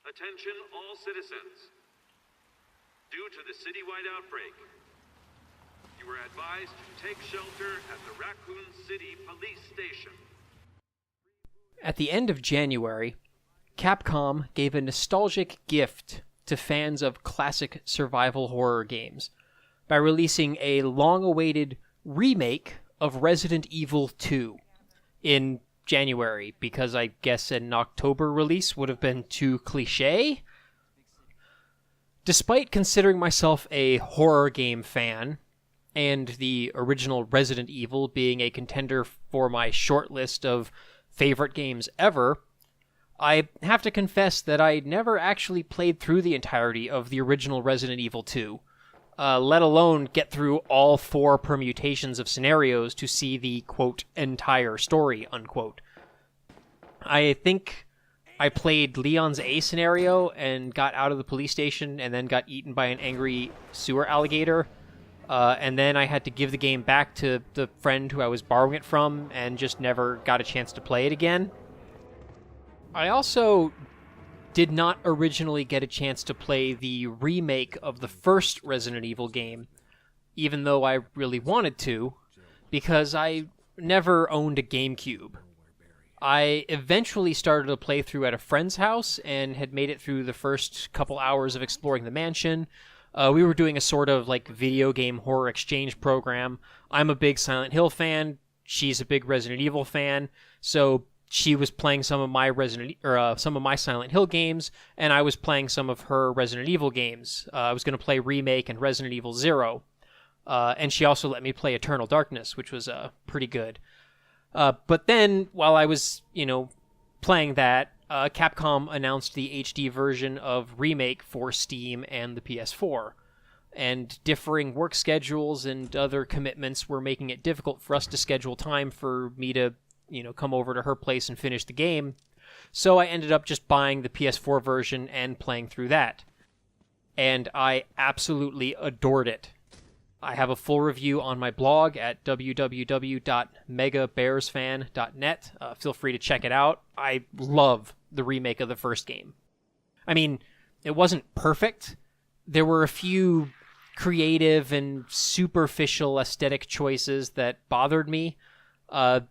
Attention all citizens. Due to the citywide outbreak, you are advised to take shelter at the Raccoon City Police Station. At the end of January, Capcom gave a nostalgic gift to fans of classic survival horror games by releasing a long-awaited remake of Resident Evil 2 in January, because I guess an October release would have been too cliché. Despite considering myself a horror game fan, and the original Resident Evil being a contender for my short list of favorite games ever, I have to confess that I never actually played through the entirety of the original Resident Evil 2, let alone get through all 4 permutations of scenarios to see the, quote, entire story, unquote. I think I played Leon's A scenario and got out of the police station and then got eaten by an angry sewer alligator, and then I had to give the game back to the friend who I was borrowing it from and just never got a chance to play it again. I also did not originally get a chance to play the remake of the first Resident Evil game, even though I really wanted to, because I never owned a GameCube. I eventually started a playthrough at a friend's house and had made it through the first couple hours of exploring the mansion. We were doing a sort of like video game horror exchange program. I'm a big Silent Hill fan. She's a big Resident Evil fan. So she was playing some of my Silent Hill games, and I was playing some of her Resident Evil games. I was going to play Remake and Resident Evil 0. And she also let me play Eternal Darkness, which was pretty good. But then, while I was, playing that, Capcom announced the HD version of Remake for Steam and the PS4. And differing work schedules and other commitments were making it difficult for us to schedule time for me to, come over to her place and finish the game. So I ended up just buying the PS4 version and playing through that. And I absolutely adored it. I have a full review on my blog at www.megabearsfan.net. Feel free to check it out. I love the remake of the first game. I mean, it wasn't perfect. There were a few creative and superficial aesthetic choices that bothered me. But,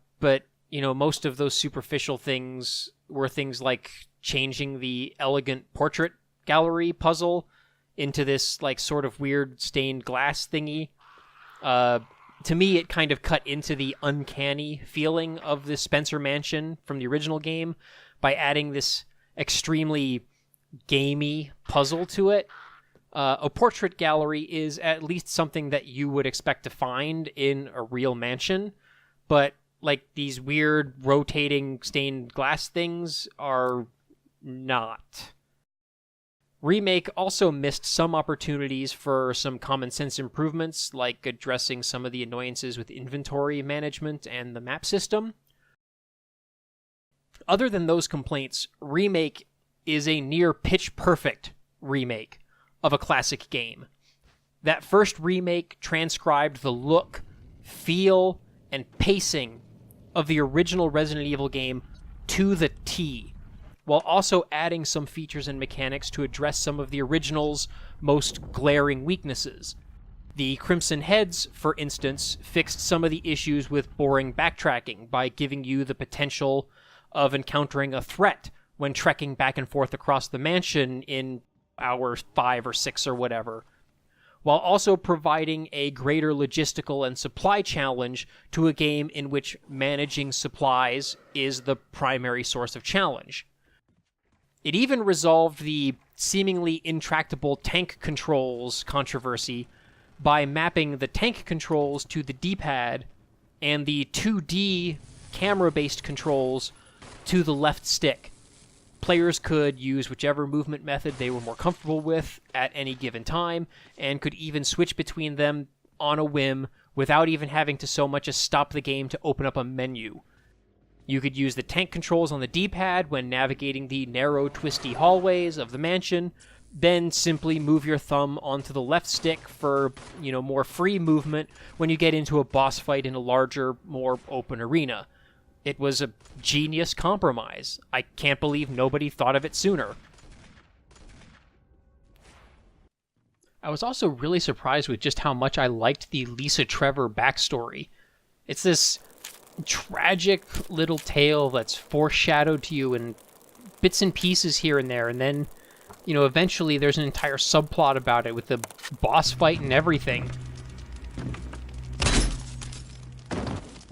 most of those superficial things were things like changing the elegant portrait gallery puzzle into this sort of weird stained glass thingy. To me, it kind of cut into the uncanny feeling of the Spencer Mansion from the original game by adding this extremely gamey puzzle to it. A portrait gallery is at least something that you would expect to find in a real mansion, but these weird rotating stained glass things are not. Remake also missed some opportunities for some common sense improvements, like addressing some of the annoyances with inventory management and the map system. Other than those complaints, Remake is a near pitch-perfect remake of a classic game. That first remake transcribed the look, feel, and pacing of the original Resident Evil game to the T, while also adding some features and mechanics to address some of the original's most glaring weaknesses. The Crimson Heads, for instance, fixed some of the issues with boring backtracking by giving you the potential of encountering a threat when trekking back and forth across the mansion in hour 5 or 6 or whatever, while also providing a greater logistical and supply challenge to a game in which managing supplies is the primary source of challenge. It even resolved the seemingly intractable tank controls controversy by mapping the tank controls to the D-pad and the 2D camera-based controls to the left stick. Players could use whichever movement method they were more comfortable with at any given time, and could even switch between them on a whim without even having to so much as stop the game to open up a menu. You could use the tank controls on the D-pad when navigating the narrow, twisty hallways of the mansion, then simply move your thumb onto the left stick for, more free movement when you get into a boss fight in a larger, more open arena. It was a genius compromise. I can't believe nobody thought of it sooner. I was also really surprised with just how much I liked the Lisa Trevor backstory. It's this tragic little tale that's foreshadowed to you in bits and pieces here and there, and then, eventually there's an entire subplot about it with the boss fight and everything.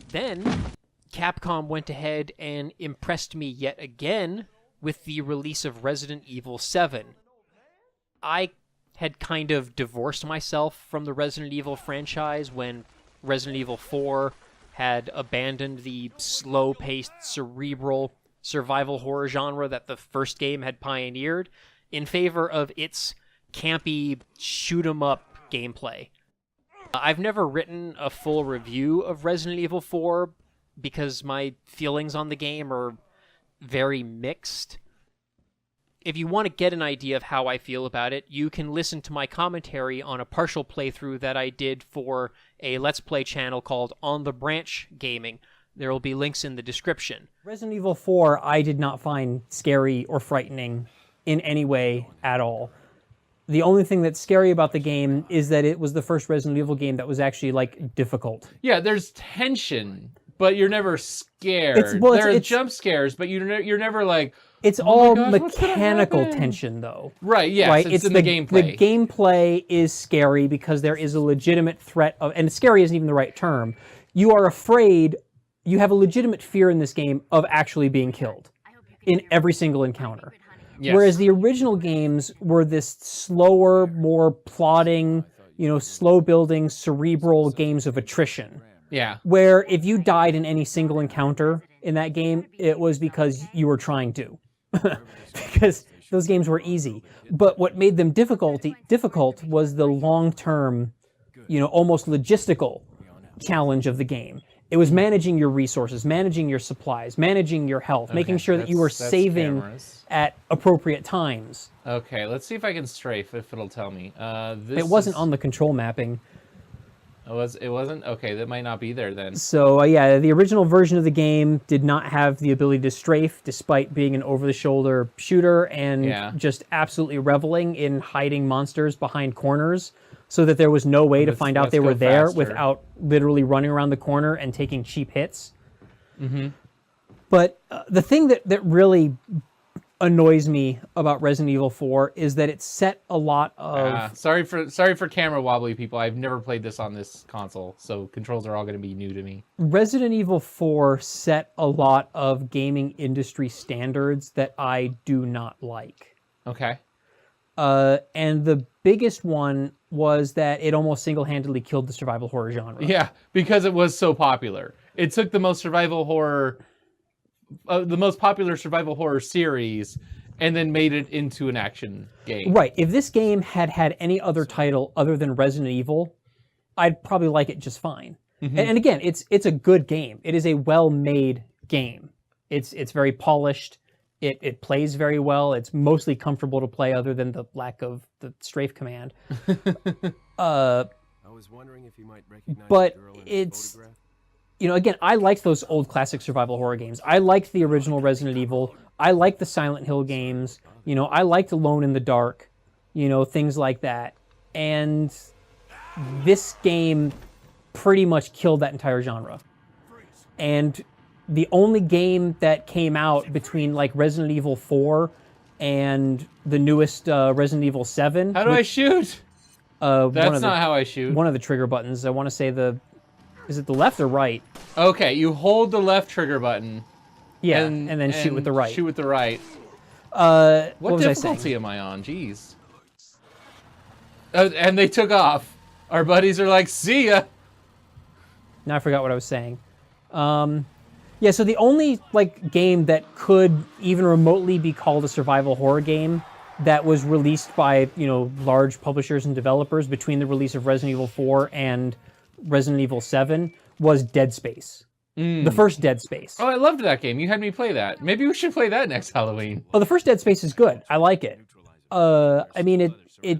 Then, Capcom went ahead and impressed me yet again with the release of Resident Evil 7. I had kind of divorced myself from the Resident Evil franchise when Resident Evil 4 had abandoned the slow-paced, cerebral survival horror genre that the first game had pioneered in favor of its campy, shoot-'em-up gameplay. I've never written a full review of Resident Evil 4 because my feelings on the game are very mixed. If you want to get an idea of how I feel about it, you can listen to my commentary on a partial playthrough that I did for a Let's Play channel called On the Branch Gaming. There will be links in the description. Resident Evil 4 I did not find scary or frightening in any way at all. The only thing that's scary about the game is that it was the first Resident Evil game that was actually, difficult. Yeah, there's tension, but you're never scared. There are jump scares, but you're never like... It's all mechanical tension, though. Right, yes, right? It's in the gameplay. The gameplay is scary because there is a legitimate threat of... And scary isn't even the right term. You are afraid... You have a legitimate fear in this game of actually being killed in every single encounter. Yes. Whereas the original games were this slower, more plodding, slow-building, cerebral games of attrition. Yeah. Where if you died in any single encounter in that game, it was because you were trying to. Because those games were easy. But what made them difficult was the long-term, almost logistical challenge of the game. It was managing your resources, managing your supplies, managing your health, making sure that you were saving at appropriate times. Okay, let's see if I can strafe, if it'll tell me. It wasn't on the control mapping. It wasn't? Okay, that might not be there then. So, yeah, the original version of the game did not have the ability to strafe, despite being an over-the-shoulder shooter and just absolutely reveling in hiding monsters behind corners, so that there was no way to find out they were there without literally running around the corner and taking cheap hits. Mm-hmm. But the thing that really annoys me about Resident Evil 4 is that it set a lot of... Sorry for camera wobbly people. I've never played this on this console, so controls are all going to be new to me. Resident Evil 4 set a lot of gaming industry standards that I do not like. Okay. And the biggest one was that it almost single-handedly killed the survival horror genre. Yeah, because it was so popular. It took the most the most popular survival horror series and then made it into an action game. Right. If this game had any other title other than Resident Evil, I'd probably like it just fine. Mm-hmm. And again, it's a good game. It is a well-made game. It's very polished. It plays very well. It's mostly comfortable to play other than the lack of the strafe command. I was wondering if you might recognize but the girl in it's... the photograph. Again, I liked those old classic survival horror games. I liked the original Resident Evil. I liked the Silent Hill games. I liked Alone in the Dark. Things like that. And this game pretty much killed that entire genre. And the only game that came out between Resident Evil 4 and the newest Resident Evil 7... How do I shoot? That's not how I shoot. One of the trigger buttons. I want to say is it the left or right? Okay, you hold the left trigger button. Yeah, and then shoot with the right. Shoot with the right. What was difficulty am I on? Jeez. And they took off. Our buddies are like, see ya. Now I forgot what I was saying. Yeah, so the only game that could even remotely be called a survival horror game that was released by large publishers and developers between the release of Resident Evil 4 and Resident Evil 7 was Dead Space. The first Dead Space. Oh, I loved that game. You had me play that. Maybe we should play that next Halloween. Oh, the first Dead Space is good. I like it. I mean, it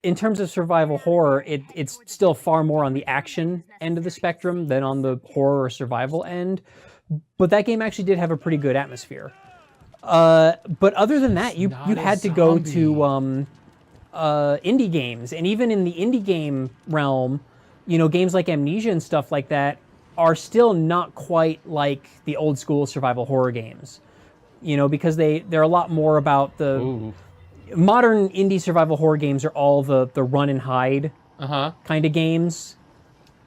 in terms of survival horror, it's still far more on the action end of the spectrum than on the horror or survival end. But that game actually did have a pretty good atmosphere. But other than that, you had to go to indie games. And even in the indie game realm, games like Amnesia and stuff like that are still not quite like the old school survival horror games. Because they're a lot more about the... Ooh. Modern indie survival horror games are all the run and hide kind of games,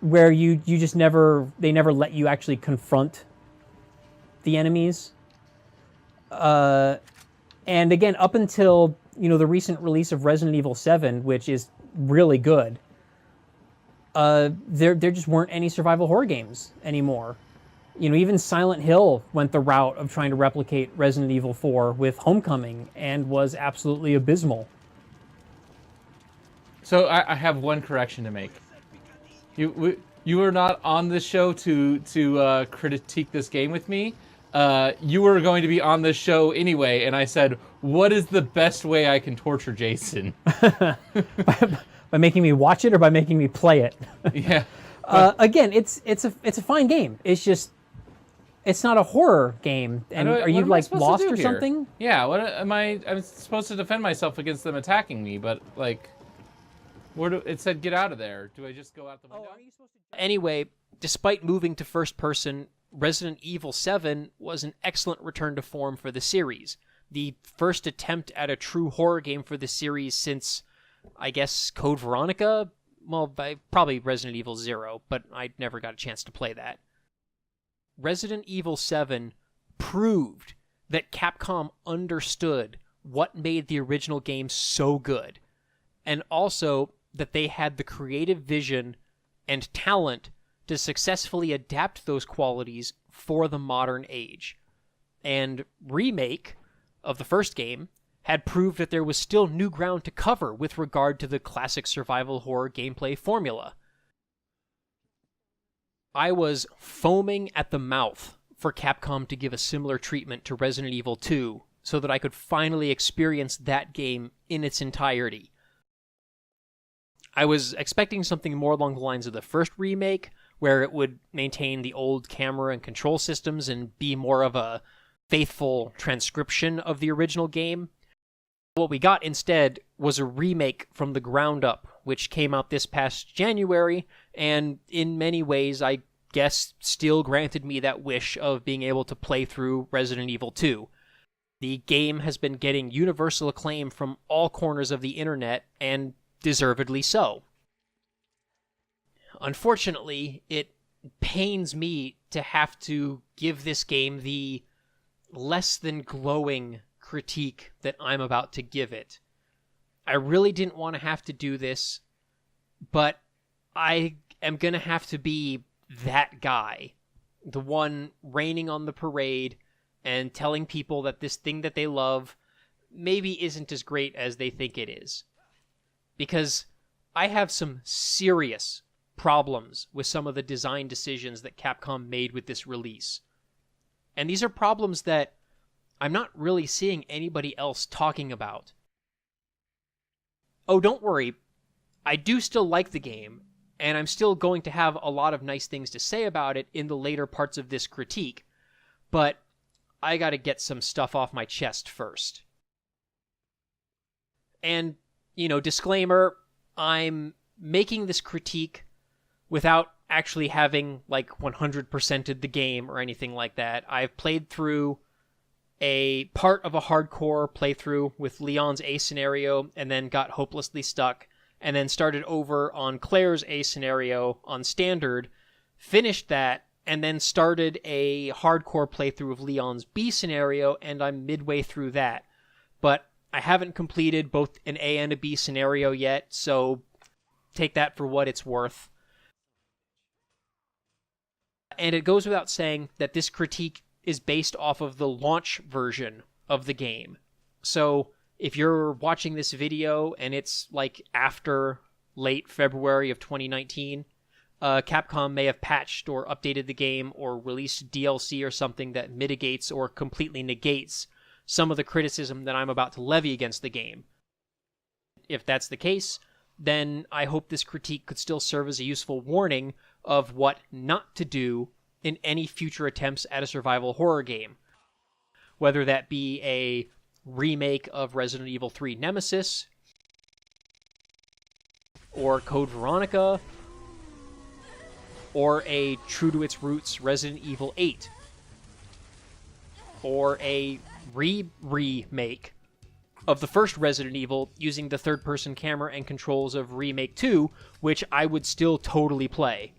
where you just they never let you actually confront the enemies. And again, up until the recent release of Resident Evil 7, which is really good, there just weren't any survival horror games anymore. Even Silent Hill went the route of trying to replicate Resident Evil 4 with Homecoming and was absolutely abysmal. So I have one correction to make. You were not on this show to critique this game with me. You were going to be on this show anyway, and I said, what is the best way I can torture Jason? By making me watch it or by making me play it? Yeah. Again, it's a fine game. It's just... It's not a horror game, and are you like lost or something? Yeah, what am I? I'm supposed to defend myself against them attacking me, but like, it said get out of there. Do I just go out the window? Anyway, despite moving to first person, Resident Evil 7 was an excellent return to form for the series. The first attempt at a true horror game for the series since, I guess, Code Veronica? Well, probably Resident Evil 0, but I never got a chance to play that. Resident Evil 7 proved that Capcom understood what made the original game so good, and also that they had the creative vision and talent to successfully adapt those qualities for the modern age. And REmake of the first game had proved that there was still new ground to cover with regard to the classic survival horror gameplay formula. I was foaming at the mouth for Capcom to give a similar treatment to Resident Evil 2 so that I could finally experience that game in its entirety. I was expecting something more along the lines of the first remake, where it would maintain the old camera and control systems and be more of a faithful transcription of the original game. What we got instead was a remake from the ground up, which came out this past January, and in many ways, I guess, still granted me that wish of being able to play through Resident Evil 2. The game has been getting universal acclaim from all corners of the internet, and deservedly so. Unfortunately, it pains me to have to give this game the less than glowing critique that I'm about to give it. I really didn't want to have to do this, but I am going to have to be that guy, the one raining on the parade and telling people that this thing that they love maybe isn't as great as they think it is. Because I have some serious problems with some of the design decisions that Capcom made with this release. And these are problems that I'm not really seeing anybody else talking about. Oh, don't worry. I do still like the game, and I'm still going to have a lot of nice things to say about it in the later parts of this critique, but I gotta get some stuff off my chest first. And, disclaimer, I'm making this critique without actually having, 100%ed the game or anything like that. I've played through a part of a hardcore playthrough with Leon's A scenario and then got hopelessly stuck, and then started over on Claire's A scenario on standard, finished that, and then started a hardcore playthrough of Leon's B scenario, and I'm midway through that. But I haven't completed both an A and a B scenario yet, so take that for what it's worth. And it goes without saying that this critique is based off of the launch version of the game. So if you're watching this video and it's after late February of 2019, Capcom may have patched or updated the game or released DLC or something that mitigates or completely negates some of the criticism that I'm about to levy against the game. If that's the case, then I hope this critique could still serve as a useful warning of what not to do in any future attempts at a survival horror game. Whether that be a remake of Resident Evil 3 Nemesis, or Code Veronica, or a true to its roots Resident Evil 8, or a remake of the first Resident Evil using the third-person camera and controls of Remake 2, which I would still totally play.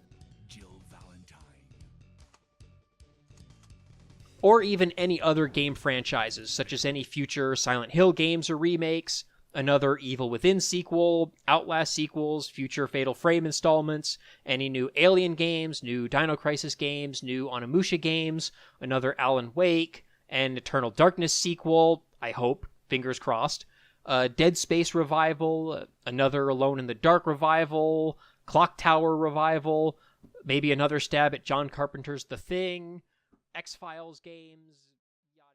Or even any other game franchises, such as any future Silent Hill games or remakes, another Evil Within sequel, Outlast sequels, future Fatal Frame installments, any new Alien games, new Dino Crisis games, new Onimusha games, another Alan Wake, an Eternal Darkness sequel, I hope, fingers crossed, Dead Space revival, another Alone in the Dark revival, Clock Tower revival, maybe another stab at John Carpenter's The Thing, X-Files games, yada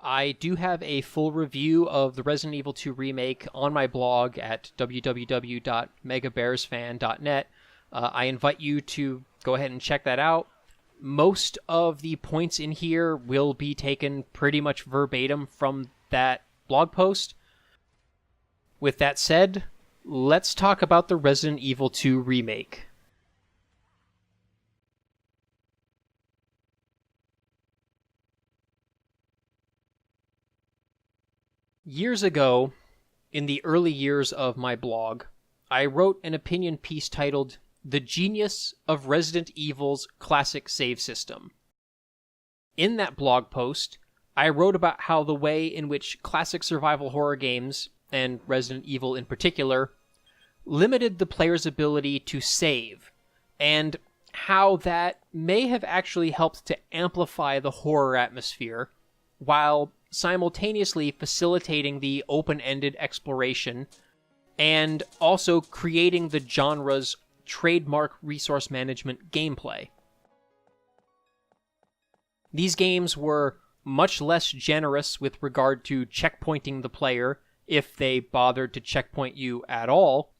yada. I do have a full review of the Resident Evil 2 remake on my blog at www.megabearsfan.net. I invite you to go ahead and check that out. Most of the points in here will be taken pretty much verbatim from that blog post. With that said, let's talk about the Resident Evil 2 remake. Years ago, in the early years of my blog, I wrote an opinion piece titled "The Genius of Resident Evil's Classic Save System." In that blog post, I wrote about how the way in which classic survival horror games, and Resident Evil in particular, limited the player's ability to save, and how that may have actually helped to amplify the horror atmosphere, while simultaneously facilitating the open-ended exploration, and also creating the genre's trademark resource management gameplay. These games were much less generous with regard to checkpointing the player, if they bothered to checkpoint you at all.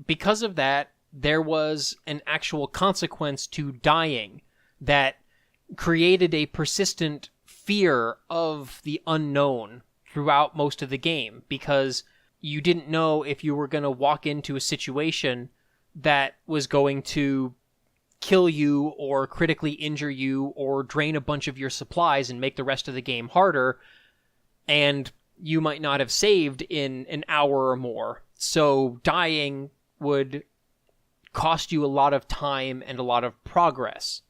Because of that, there was an actual consequence to dying that created a persistent fear of the unknown throughout most of the game, because you didn't know if you were going to walk into a situation that was going to kill you or critically injure you or drain a bunch of your supplies and make the rest of the game harder, and you might not have saved in an hour or more. So dying would cost you a lot of time and a lot of progress.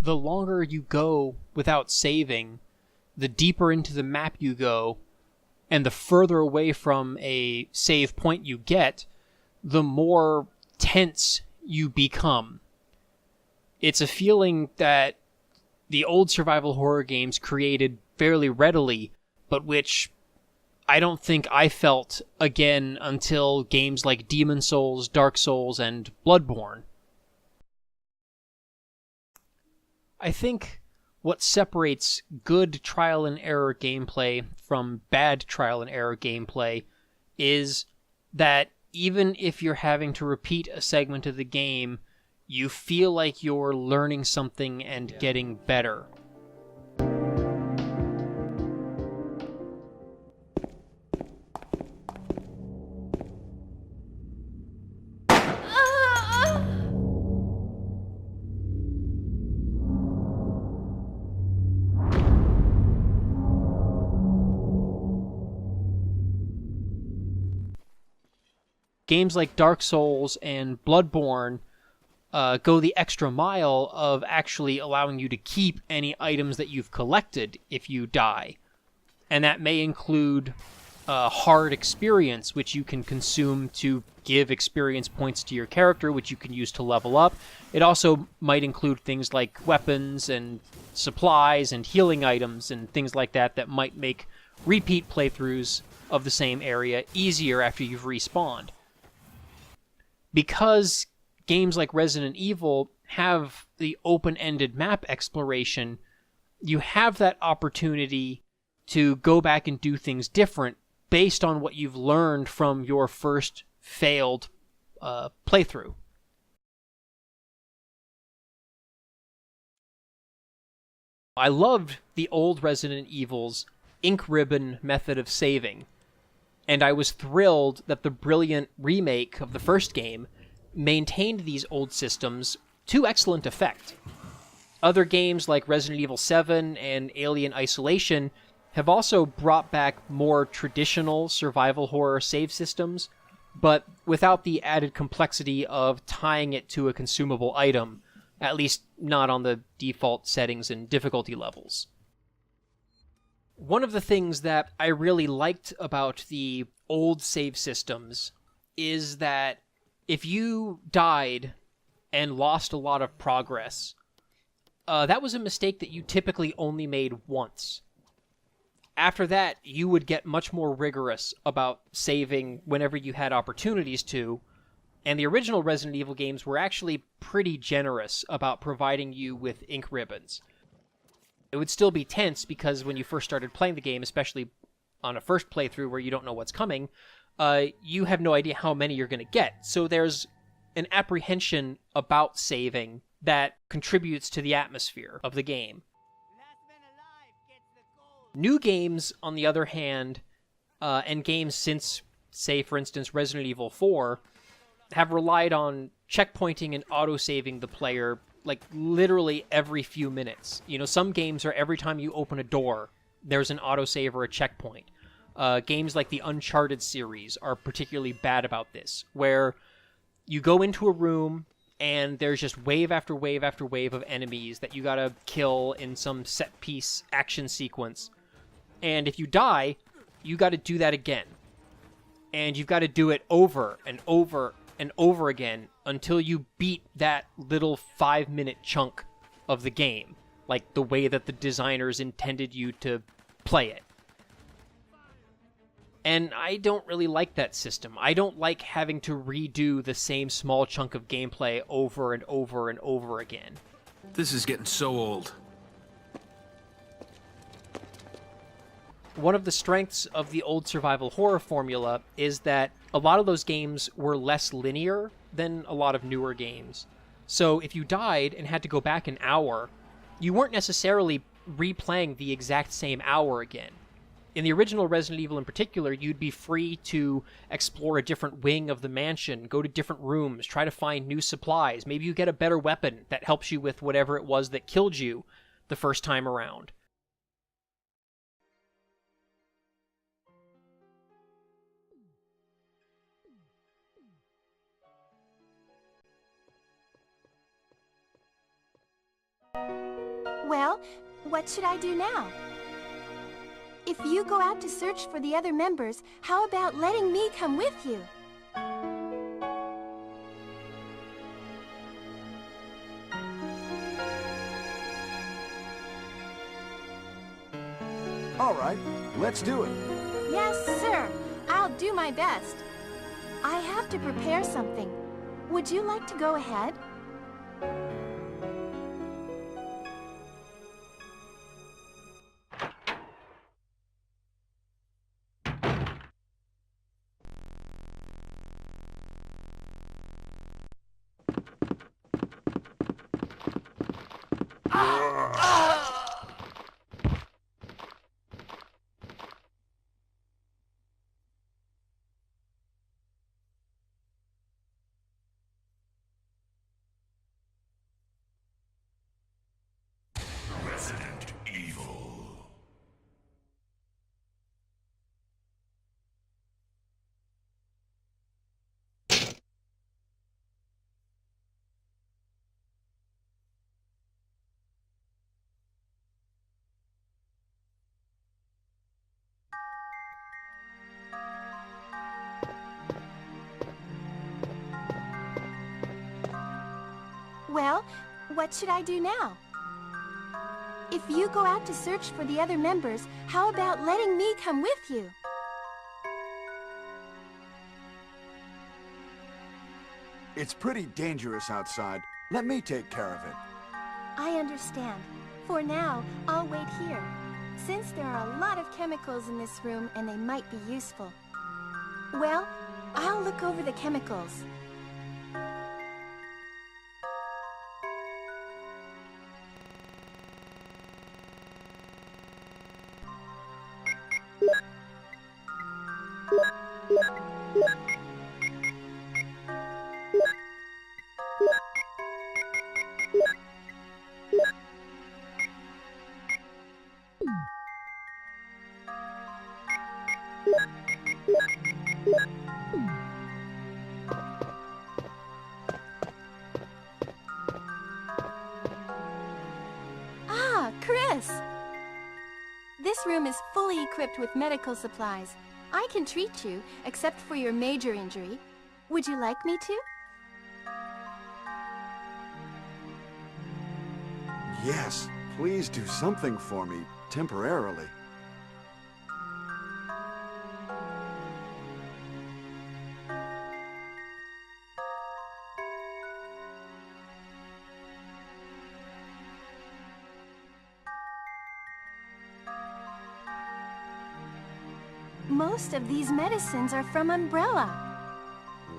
The longer you go without saving, the deeper into the map you go, and the further away from a save point you get, the more tense you become. It's a feeling that the old survival horror games created fairly readily, but which I don't think I felt again until games like Demon's Souls, Dark Souls, and Bloodborne. I think what separates good trial and error gameplay from bad trial and error gameplay is that even if you're having to repeat a segment of the game, you feel like you're learning something and getting better. Games like Dark Souls and Bloodborne go the extra mile of actually allowing you to keep any items that you've collected if you die. And that may include hard experience, which you can consume to give experience points to your character, which you can use to level up. It also might include things like weapons and supplies and healing items and things like that that might make repeat playthroughs of the same area easier after you've respawned. Because games like Resident Evil have the open-ended map exploration, you have that opportunity to go back and do things different based on what you've learned from your first failed playthrough. I loved the old Resident Evil's ink ribbon method of saving. And I was thrilled that the brilliant remake of the first game maintained these old systems to excellent effect. Other games like Resident Evil 7 and Alien Isolation have also brought back more traditional survival horror save systems, but without the added complexity of tying it to a consumable item, at least not on the default settings and difficulty levels. One of the things that I really liked about the old save systems is that if you died and lost a lot of progress, that was a mistake that you typically only made once. After that, you would get much more rigorous about saving whenever you had opportunities to, and the original Resident Evil games were actually pretty generous about providing you with ink ribbons. It would still be tense because when you first started playing the game, especially on a first playthrough where you don't know what's coming, you have no idea how many you're going to get. So there's an apprehension about saving that contributes to the atmosphere of the game. New games, on the other hand, and games since, say, for instance, Resident Evil 4, have relied on checkpointing and auto-saving the player, like, literally every few minutes. You know, some games are every time you open a door, there's an autosave or a checkpoint. Games like the Uncharted series are particularly bad about this, where you go into a room and there's just wave after wave after wave of enemies that you gotta kill in some set-piece action sequence. And if you die, you gotta do that again. And you've gotta do it over and over and over again until you beat that little 5-minute chunk of the game, like the way that the designers intended you to play it. And I don't really like that system. I don't like having to redo the same small chunk of gameplay over and over and over again. This is getting so old. One of the strengths of the old survival horror formula is that a lot of those games were less linear than a lot of newer games. So if you died and had to go back an hour, you weren't necessarily replaying the exact same hour again. In the original Resident Evil in particular, you'd be free to explore a different wing of the mansion, go to different rooms, try to find new supplies. Maybe you get a better weapon that helps you with whatever it was that killed you the first time around. Well, what should I do now? If you go out to search for the other members, how about letting me come with you? All right, let's do it. Yes, sir. I'll do my best. I have to prepare something. Would you like to go ahead? Resident Evil. Well, what should I do now? If you go out to search for the other members, how about letting me come with you? It's pretty dangerous outside. Let me take care of it. I understand. For now, I'll wait here. Since there are a lot of chemicals in this room and they might be useful. Well, I'll look over the chemicals. Ah, Chris! This room is fully equipped with medical supplies. I can treat you, except for your major injury. Would you like me to? Yes, please do something for me, temporarily. Most of these medicines are from Umbrella.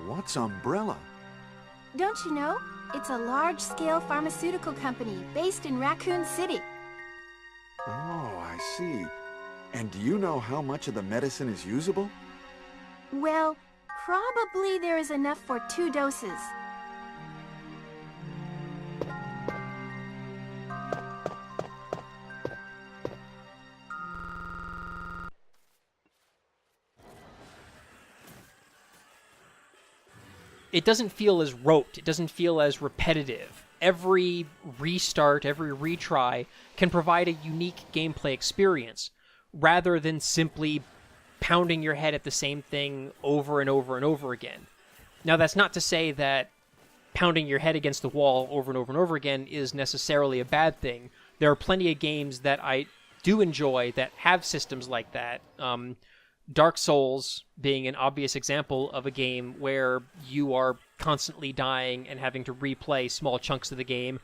What's Umbrella? Don't you know? It's a large-scale pharmaceutical company based in Raccoon City. Oh, I see. And do you know how much of the medicine is usable? Well, probably there is enough for 2 doses. It doesn't feel as rote. It doesn't feel as repetitive. Every restart, every retry can provide a unique gameplay experience, rather than simply pounding your head at the same thing over and over and over again. Now, that's not to say that pounding your head against the wall over and over and over again is necessarily a bad thing. There are plenty of games that I do enjoy that have systems like that. Dark Souls being an obvious example of a game where you are constantly dying and having to replay small chunks of the game,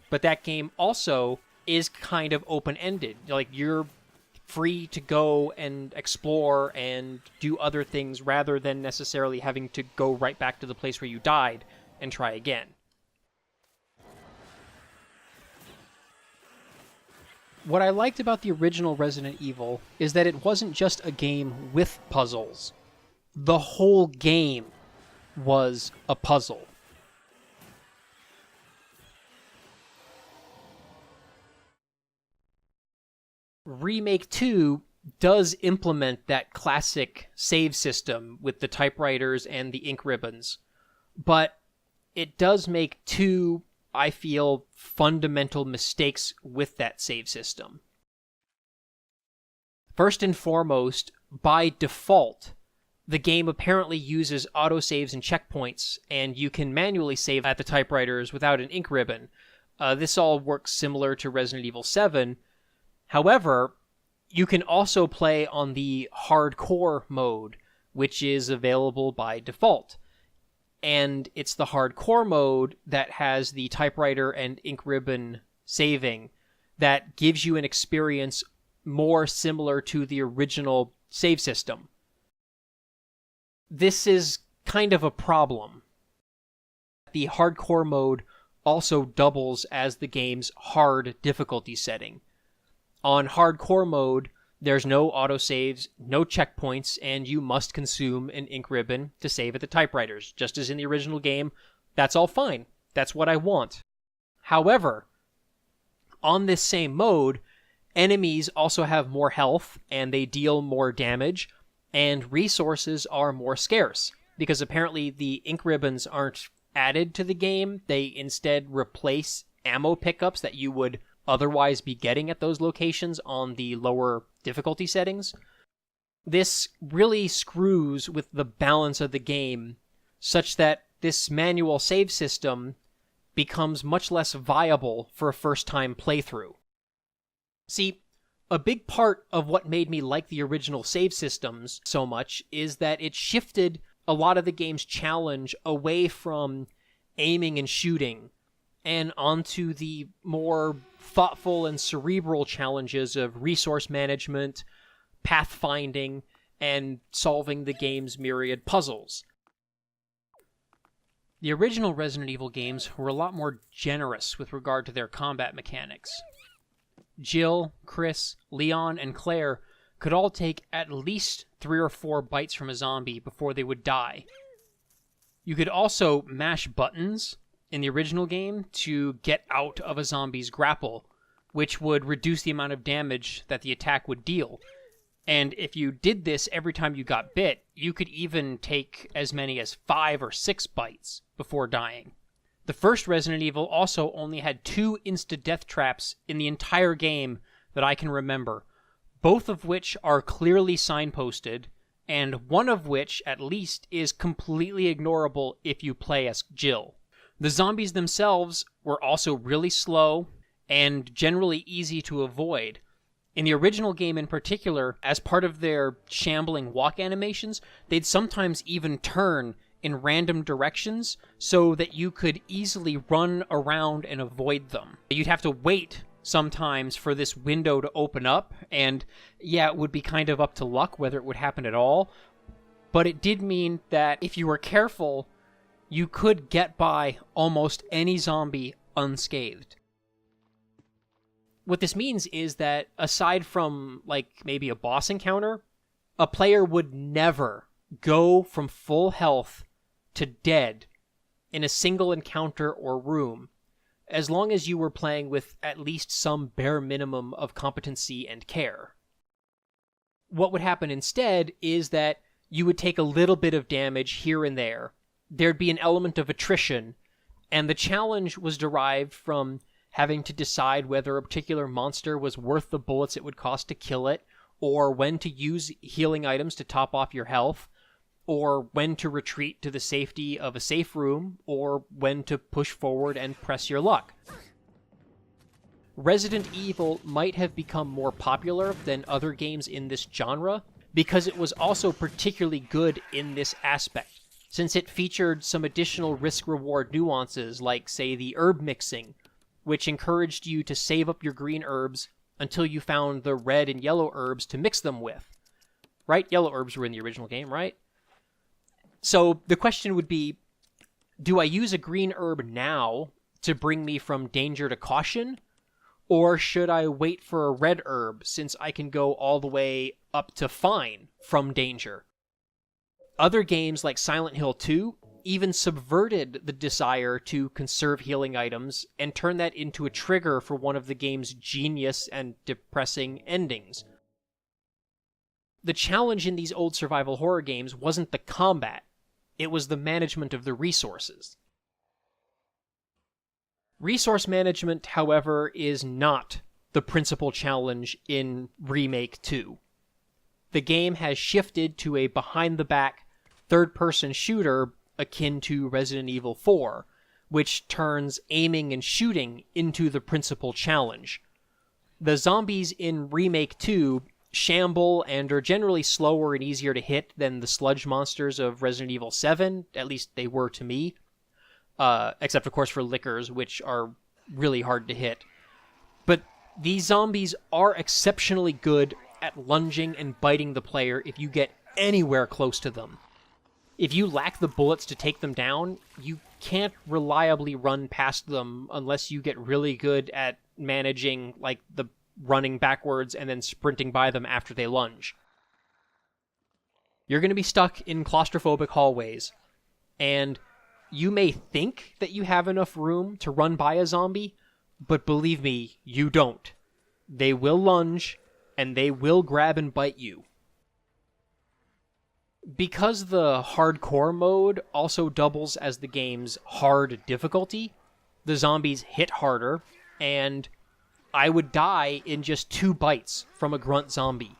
but that game also is kind of open-ended. Like, you're free to go and explore and do other things rather than necessarily having to go right back to the place where you died and try again. What I liked about the original Resident Evil is that it wasn't just a game with puzzles. The whole game was a puzzle. Remake 2 does implement that classic save system with the typewriters and the ink ribbons, but it does make 2, I feel, fundamental mistakes with that save system. First and foremost, by default, the game apparently uses autosaves and checkpoints, and you can manually save at the typewriters without an ink ribbon. This all works similar to Resident Evil 7. However, you can also play on the hardcore mode, which is available by default. And it's the hardcore mode that has the typewriter and ink ribbon saving that gives you an experience more similar to the original save system. This is kind of a problem. The hardcore mode also doubles as the game's hard difficulty setting. On hardcore mode, there's no autosaves, no checkpoints, and you must consume an ink ribbon to save at the typewriters. Just as in the original game, that's all fine. That's what I want. However, on this same mode, enemies also have more health, and they deal more damage, and resources are more scarce, because apparently the ink ribbons aren't added to the game. They instead replace ammo pickups that you would otherwise be getting at those locations on the lower difficulty settings. This really screws with the balance of the game, such that this manual save system becomes much less viable for a first-time playthrough. See, a big part of what made me like the original save systems so much is that it shifted a lot of the game's challenge away from aiming and shooting and onto the more thoughtful and cerebral challenges of resource management, pathfinding, and solving the game's myriad puzzles. The original Resident Evil games were a lot more generous with regard to their combat mechanics. Jill, Chris, Leon, and Claire could all take at least 3 or 4 bites from a zombie before they would die. You could also mash buttons in the original game to get out of a zombie's grapple, which would reduce the amount of damage that the attack would deal. And if you did this every time you got bit, you could even take as many as 5 or 6 bites before dying. The first Resident Evil also only had 2 insta-death traps in the entire game that I can remember, both of which are clearly signposted, and one of which, at least, is completely ignorable if you play as Jill. The zombies themselves were also really slow and generally easy to avoid. In the original game in particular, as part of their shambling walk animations, they'd sometimes even turn in random directions so that you could easily run around and avoid them. You'd have to wait sometimes for this window to open up, and yeah, it would be kind of up to luck whether it would happen at all, but it did mean that if you were careful, you could get by almost any zombie unscathed. What this means is that aside from, like, maybe a boss encounter, a player would never go from full health to dead in a single encounter or room, as long as you were playing with at least some bare minimum of competency and care. What would happen instead is that you would take a little bit of damage here and there. There'd be an element of attrition, and the challenge was derived from having to decide whether a particular monster was worth the bullets it would cost to kill it, or when to use healing items to top off your health, or when to retreat to the safety of a safe room, or when to push forward and press your luck. Resident Evil might have become more popular than other games in this genre because it was also particularly good in this aspect, since it featured some additional risk-reward nuances like, say, the herb mixing, which encouraged you to save up your green herbs until you found the red and yellow herbs to mix them with. Right? Yellow herbs were in the original game, right? So the question would be, do I use a green herb now to bring me from danger to caution? Or should I wait for a red herb since I can go all the way up to fine from danger? Other games like Silent Hill 2 even subverted the desire to conserve healing items and turned that into a trigger for one of the game's genius and depressing endings. The challenge in these old survival horror games wasn't the combat, it was the management of the resources. Resource management, however, is not the principal challenge in Remake 2. The game has shifted to a behind-the-back, third-person shooter akin to Resident Evil 4, which turns aiming and shooting into the principal challenge. The zombies in Remake 2 shamble and are generally slower and easier to hit than the sludge monsters of Resident Evil 7, at least they were to me. Except, of course, for Lickers, which are really hard to hit. But these zombies are exceptionally good at lunging and biting the player if you get anywhere close to them. If you lack the bullets to take them down, you can't reliably run past them unless you get really good at managing, like, the running backwards and then sprinting by them after they lunge. You're going to be stuck in claustrophobic hallways, and you may think that you have enough room to run by a zombie, but believe me, you don't. They will lunge, and they will grab and bite you. Because the hardcore mode also doubles as the game's hard difficulty, the zombies hit harder, and I would die in just 2 bites from a grunt zombie.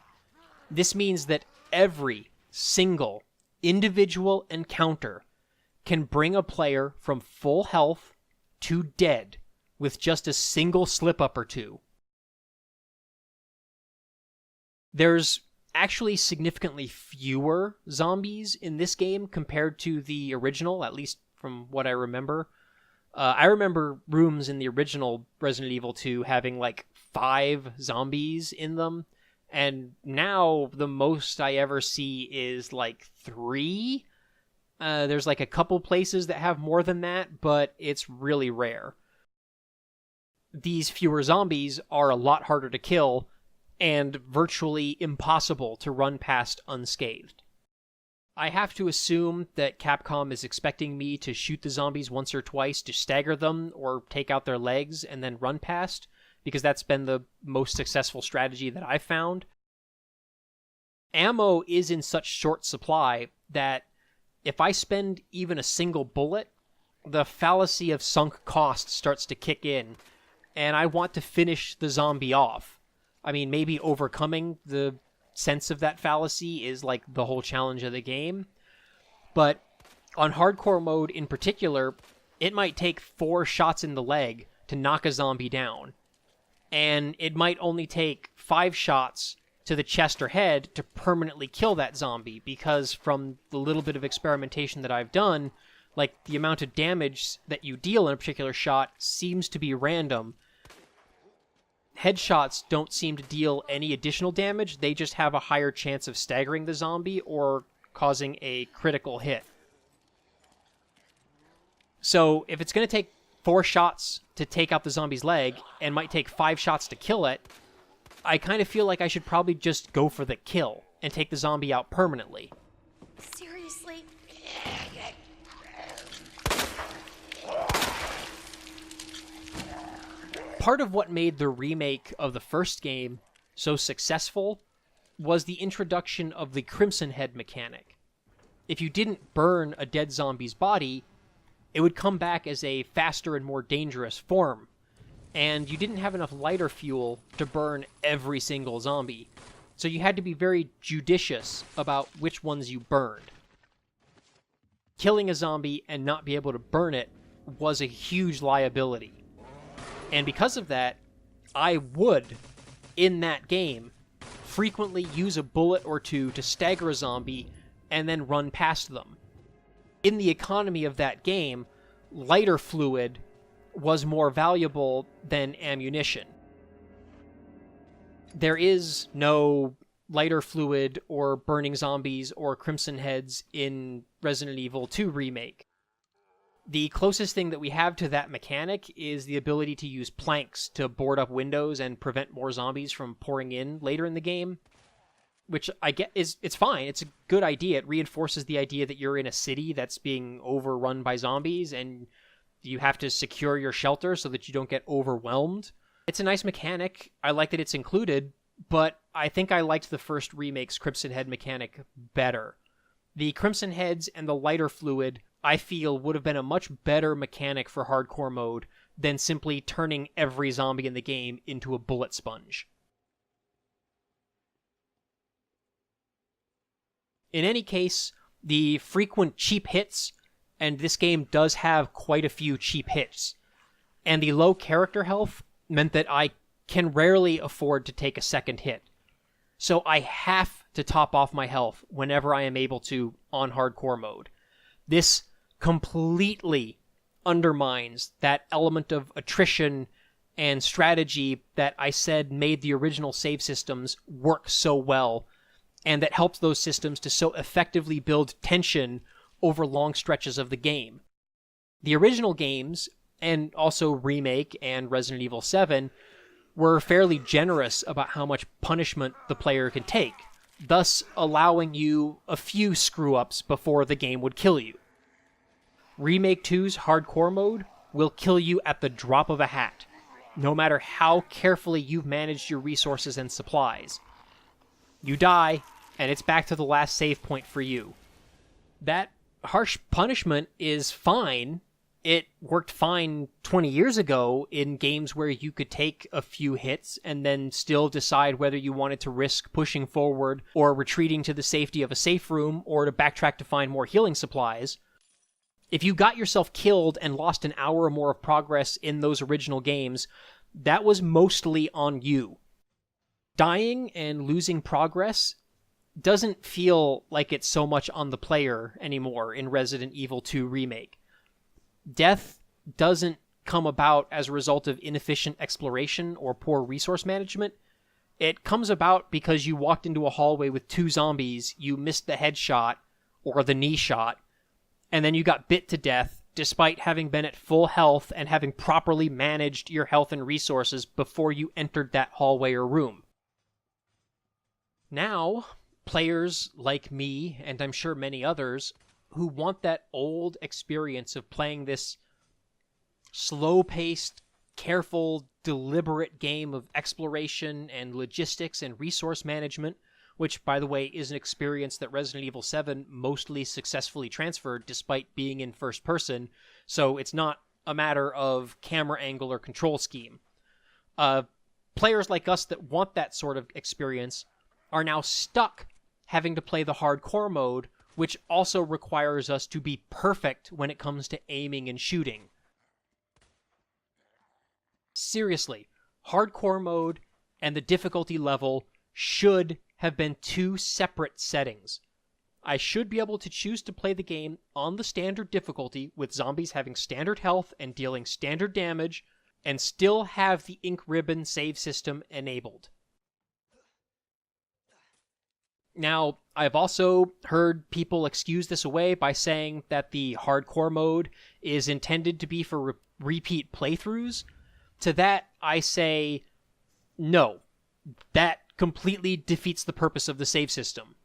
This means that every single individual encounter can bring a player from full health to dead with just a single slip-up or 2. There's actually significantly fewer zombies in this game compared to the original, at least from what I remember. I remember rooms in the original Resident Evil 2 having like 5 zombies in them, and now the most I ever see is like 3. There's like a couple places that have more than that, but it's really rare. These fewer zombies are a lot harder to kill, and virtually impossible to run past unscathed. I have to assume that Capcom is expecting me to shoot the zombies once or twice to stagger them or take out their legs and then run past, because that's been the most successful strategy that I've found. ammo is in such short supply that if I spend even a single bullet, the fallacy of sunk cost starts to kick in, and I want to finish the zombie off. I mean, maybe overcoming the sense of that fallacy is like the whole challenge of the game, but on hardcore mode in particular, it might take 4 shots in the leg to knock a zombie down, and it might only take 5 shots to the chest or head to permanently kill that zombie, because from the little bit of experimentation that I've done, like, the amount of damage that you deal in a particular shot seems to be random. Headshots don't seem to deal any additional damage, they just have a higher chance of staggering the zombie or causing a critical hit. So if it's going to take 4 shots to take out the zombie's leg and might take 5 shots to kill it, I kind of feel like I should probably just go for the kill and take the zombie out permanently. Seriously? Part of what made the remake of the first game so successful was the introduction of the Crimson Head mechanic. If you didn't burn a dead zombie's body, it would come back as a faster and more dangerous form, and you didn't have enough lighter fuel to burn every single zombie, so you had to be very judicious about which ones you burned. Killing a zombie and not be able to burn it was a huge liability. And because of that, I would, in that game, frequently use a bullet or two to stagger a zombie and then run past them. In the economy of that game, lighter fluid was more valuable than ammunition. There is no lighter fluid or burning zombies or crimson heads in Resident Evil 2 Remake. The closest thing that we have to that mechanic is the ability to use planks to board up windows and prevent more zombies from pouring in later in the game, which I get it's fine. It's a good idea. It reinforces the idea that you're in a city that's being overrun by zombies and you have to secure your shelter so that you don't get overwhelmed. It's a nice mechanic. I like that it's included, but I think I liked the first remake's Crimson Head mechanic better. The Crimson Heads and the lighter fluid, I feel, would have been a much better mechanic for hardcore mode than simply turning every zombie in the game into a bullet sponge. In any case, the frequent cheap hits, and this game does have quite a few cheap hits, and the low character health meant that I can rarely afford to take a second hit. So I have to top off my health whenever I am able to on hardcore mode. This completely undermines that element of attrition and strategy that I said made the original save systems work so well, and that helped those systems to so effectively build tension over long stretches of the game. The original games, and also Remake and Resident Evil 7, were fairly generous about how much punishment the player can take, thus allowing you a few screw-ups before the game would kill you. Remake 2's hardcore mode will kill you at the drop of a hat, no matter how carefully you've managed your resources and supplies. You die, and it's back to the last save point for you. That harsh punishment is fine. It worked fine 20 years ago in games where you could take a few hits and then still decide whether you wanted to risk pushing forward or retreating to the safety of a safe room or to backtrack to find more healing supplies. If you got yourself killed and lost an hour or more of progress in those original games, that was mostly on you. Dying and losing progress doesn't feel like it's so much on the player anymore in Resident Evil 2 Remake. Death doesn't come about as a result of inefficient exploration or poor resource management. It comes about because you walked into a hallway with 2 zombies, you missed the headshot or the knee shot, and then you got bit to death despite having been at full health and having properly managed your health and resources before you entered that hallway or room. Now, players like me, and I'm sure many others, who want that old experience of playing this slow-paced, careful, deliberate game of exploration and logistics and resource management which, by the way, is an experience that Resident Evil 7 mostly successfully transferred despite being in first person, so it's not a matter of camera angle or control scheme. Players like us that want that sort of experience are now stuck having to play the hardcore mode, which also requires us to be perfect when it comes to aiming and shooting. Seriously, hardcore mode and the difficulty level should have been two separate settings. I should be able to choose to play the game on the standard difficulty with zombies having standard health and dealing standard damage, and still have the ink ribbon save system enabled. Now, I've also heard people excuse this away by saying that the hardcore mode is intended to be for repeat playthroughs. To that, I say, no. That completely defeats the purpose of the save system.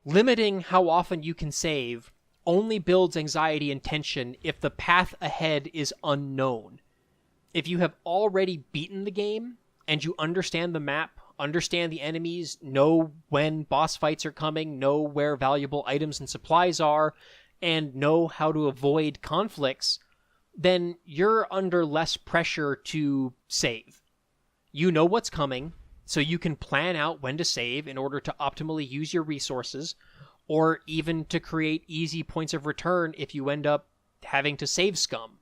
Limiting how often you can save only builds anxiety and tension if the path ahead is unknown. If you have already beaten the game, and you understand the map, understand the enemies, know when boss fights are coming, know where valuable items and supplies are, and know how to avoid conflicts, then you're under less pressure to save. You know what's coming, so you can plan out when to save in order to optimally use your resources, or even to create easy points of return if you end up having to save scum.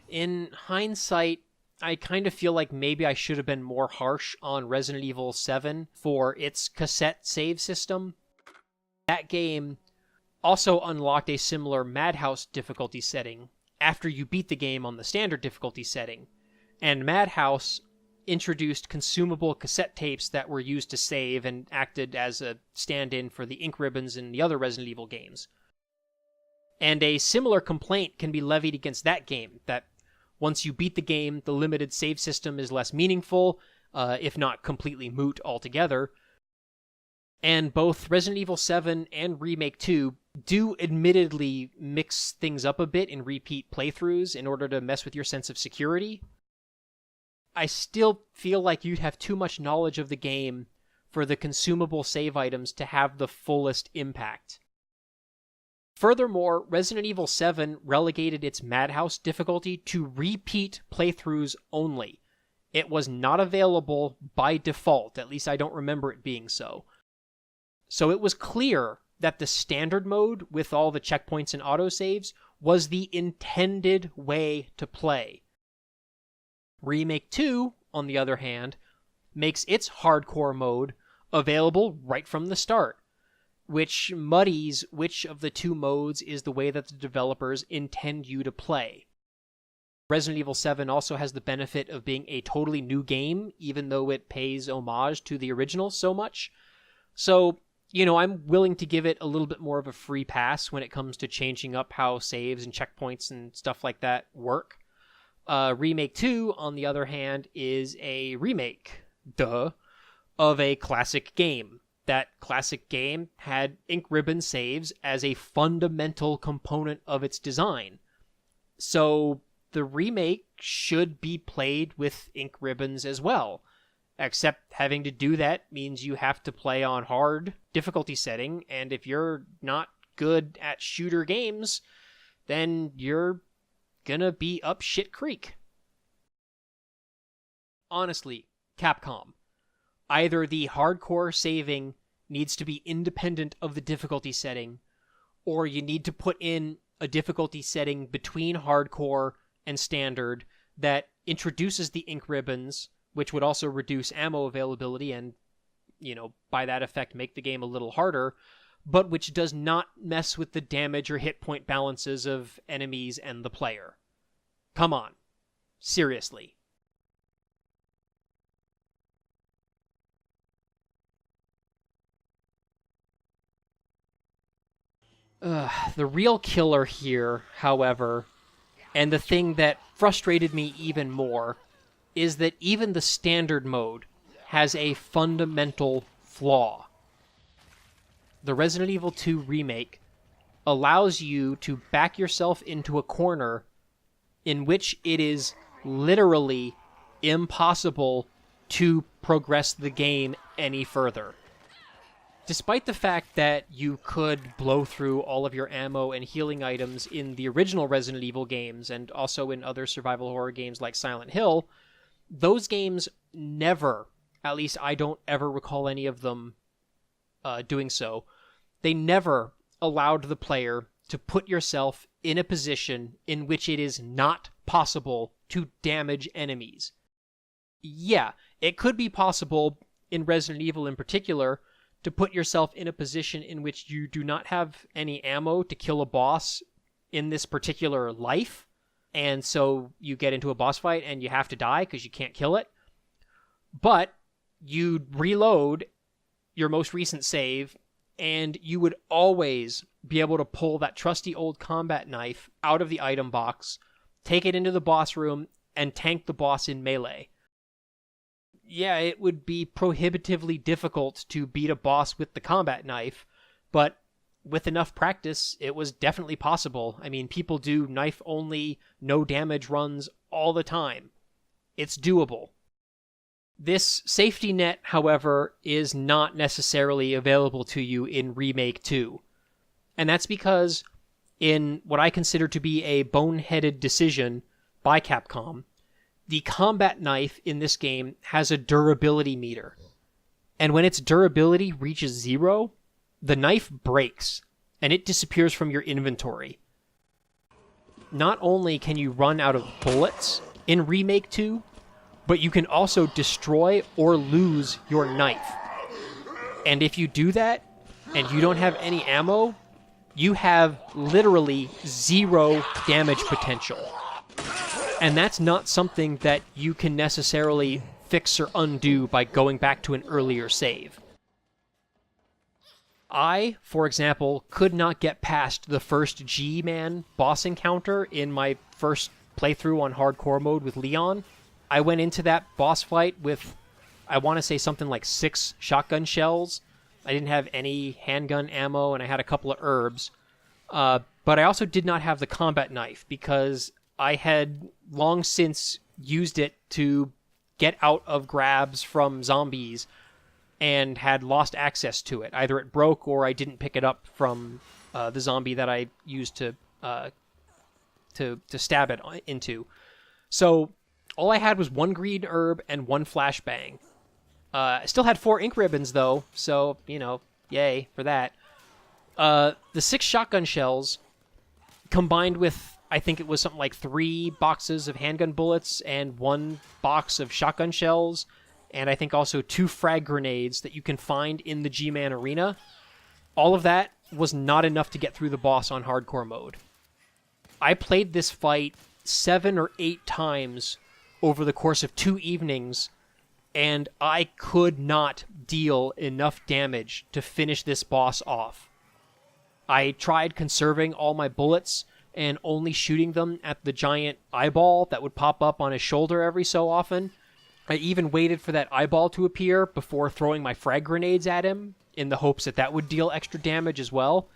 In hindsight, I kind of feel like maybe I should have been more harsh on Resident Evil 7 for its cassette save system. That game also unlocked a similar Madhouse difficulty setting after you beat the game on the standard difficulty setting, and Madhouse introduced consumable cassette tapes that were used to save and acted as a stand-in for the ink ribbons in the other Resident Evil games. And a similar complaint can be levied against that game, that once you beat the game, the limited save system is less meaningful, if not completely moot altogether. And both Resident Evil 7 and Remake 2 do admittedly mix things up a bit in repeat playthroughs in order to mess with your sense of security. I still feel like you'd have too much knowledge of the game for the consumable save items to have the fullest impact. Furthermore, Resident Evil 7 relegated its Madhouse difficulty to repeat playthroughs only. It was not available by default, at least I don't remember it being so. So it was clear that the standard mode, with all the checkpoints and autosaves, was the intended way to play. Remake 2, on the other hand, makes its hardcore mode available right from the start, which muddies which of the two modes is the way that the developers intend you to play. Resident Evil 7 also has the benefit of being a totally new game, even though it pays homage to the original so much. So, I'm willing to give it a little bit more of a free pass when it comes to changing up how saves and checkpoints and stuff like that work. Remake 2, on the other hand, is a remake, of a classic game. That classic game had ink ribbon saves as a fundamental component of its design. So the remake should be played with ink ribbons as well. Except having to do that means you have to play on hard difficulty setting, and if you're not good at shooter games, then you're gonna be up shit creek. Honestly, Capcom, either the hardcore saving needs to be independent of the difficulty setting, or you need to put in a difficulty setting between hardcore and standard that introduces the ink ribbons, which would also reduce ammo availability and, by that effect make the game a little harder, but which does not mess with the damage or hit point balances of enemies and the player. Come on. Seriously. The real killer here, however, and the thing that frustrated me even more, is that even the standard mode has a fundamental flaw. The Resident Evil 2 remake allows you to back yourself into a corner in which it is literally impossible to progress the game any further. Despite the fact that you could blow through all of your ammo and healing items in the original Resident Evil games and also in other survival horror games like Silent Hill, those games never, at least I don't ever recall any of them doing so, they never allowed the player to put yourself in a position in which it is not possible to damage enemies. Yeah, it could be possible in Resident Evil in particular to put yourself in a position in which you do not have any ammo to kill a boss in this particular life, and so you get into a boss fight and you have to die because you can't kill it. But you'd reload your most recent save, and you would always be able to pull that trusty old combat knife out of the item box, take it into the boss room, and tank the boss in melee. Yeah, it would be prohibitively difficult to beat a boss with the combat knife, but with enough practice, it was definitely possible. I mean, people do knife-only, no-damage runs all the time. It's doable. This safety net, however, is not necessarily available to you in Remake 2. And that's because, in what I consider to be a boneheaded decision by Capcom, the combat knife in this game has a durability meter. And when its durability reaches 0, the knife breaks, and it disappears from your inventory. Not only can you run out of bullets in Remake 2, but you can also destroy or lose your knife. And if you do that, and you don't have any ammo, you have literally 0 damage potential. And that's not something that you can necessarily fix or undo by going back to an earlier save. I, for example, could not get past the first G-Man boss encounter in my first playthrough on hardcore mode with Leon. I went into that boss fight with, I want to say something like 6 shotgun shells. I didn't have any handgun ammo, and I had a couple of herbs. But I also did not have the combat knife, because I had long since used it to get out of grabs from zombies and had lost access to it. Either it broke or I didn't pick it up from the zombie that I used to stab it into. So all I had was 1 green herb and 1 flashbang. I still had 4 ink ribbons, though, so, yay for that. The 6 shotgun shells, combined with, I think it was something like 3 boxes of handgun bullets and 1 box of shotgun shells, and I think also 2 frag grenades that you can find in the G-Man arena. All of that was not enough to get through the boss on hardcore mode. I played this fight 7 or 8 times over the course of 2 evenings, and I could not deal enough damage to finish this boss off. I tried conserving all my bullets and only shooting them at the giant eyeball that would pop up on his shoulder every so often. I even waited for that eyeball to appear before throwing my frag grenades at him, in the hopes that that would deal extra damage as well.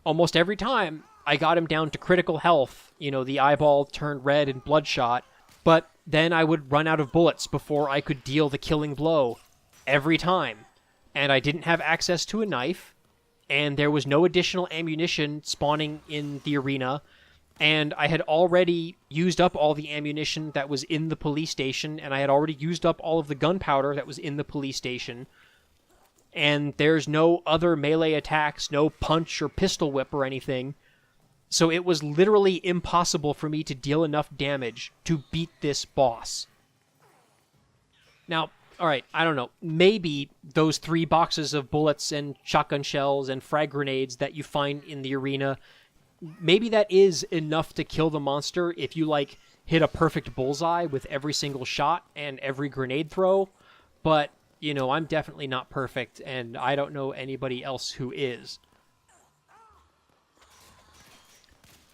Almost every time, I got him down to critical health. The eyeball turned red and bloodshot, but then I would run out of bullets before I could deal the killing blow. Every time. And I didn't have access to a knife, and there was no additional ammunition spawning in the arena, and I had already used up all the ammunition that was in the police station, and I had already used up all of the gunpowder that was in the police station, and there's no other melee attacks, no punch or pistol whip or anything, so it was literally impossible for me to deal enough damage to beat this boss. Now, alright, I don't know, maybe those 3 boxes of bullets and shotgun shells and frag grenades that you find in the arena, maybe that is enough to kill the monster if you, hit a perfect bullseye with every single shot and every grenade throw, but, I'm definitely not perfect, and I don't know anybody else who is.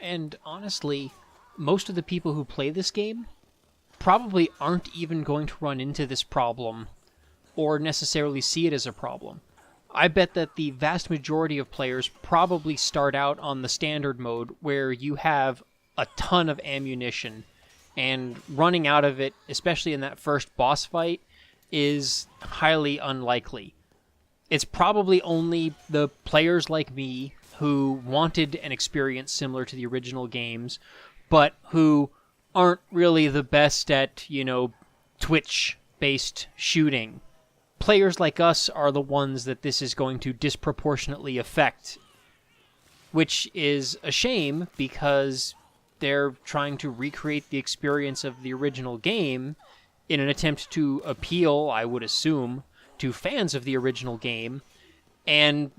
And honestly, most of the people who play this game probably aren't even going to run into this problem or necessarily see it as a problem. I bet that the vast majority of players probably start out on the standard mode where you have a ton of ammunition and running out of it, especially in that first boss fight, is highly unlikely. It's probably only the players like me who wanted an experience similar to the original games, but who aren't really the best at, Twitch-based shooting. Players like us are the ones that this is going to disproportionately affect, which is a shame because they're trying to recreate the experience of the original game in an attempt to appeal, I would assume, to fans of the original game, and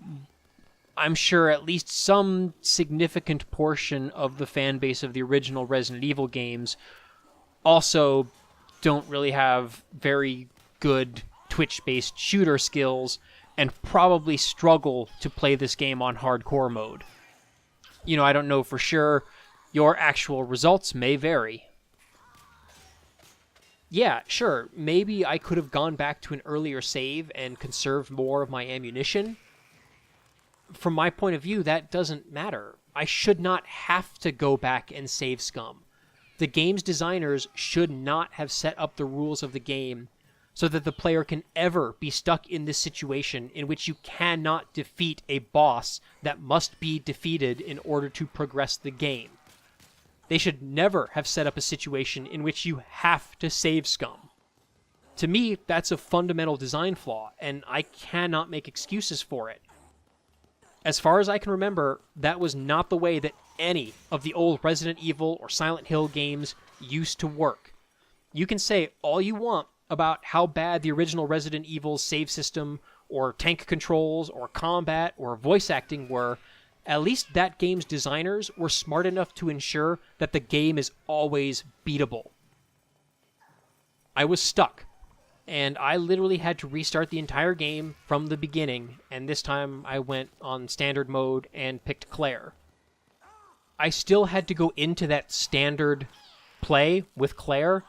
I'm sure at least some significant portion of the fan base of the original Resident Evil games also don't really have very good Twitch-based shooter skills and probably struggle to play this game on hardcore mode. I don't know for sure. Your actual results may vary. Yeah, sure, maybe I could have gone back to an earlier save and conserved more of my ammunition. From my point of view, that doesn't matter. I should not have to go back and save scum. The game's designers should not have set up the rules of the game so that the player can ever be stuck in this situation in which you cannot defeat a boss that must be defeated in order to progress the game. They should never have set up a situation in which you have to save scum. To me, that's a fundamental design flaw, and I cannot make excuses for it. As far as I can remember, that was not the way that any of the old Resident Evil or Silent Hill games used to work. You can say all you want about how bad the original Resident Evil save system, or tank controls, or combat, or voice acting were. At least that game's designers were smart enough to ensure that the game is always beatable. I was stuck, and I literally had to restart the entire game from the beginning, and this time I went on standard mode and picked Claire. I still had to go into that standard play with Claire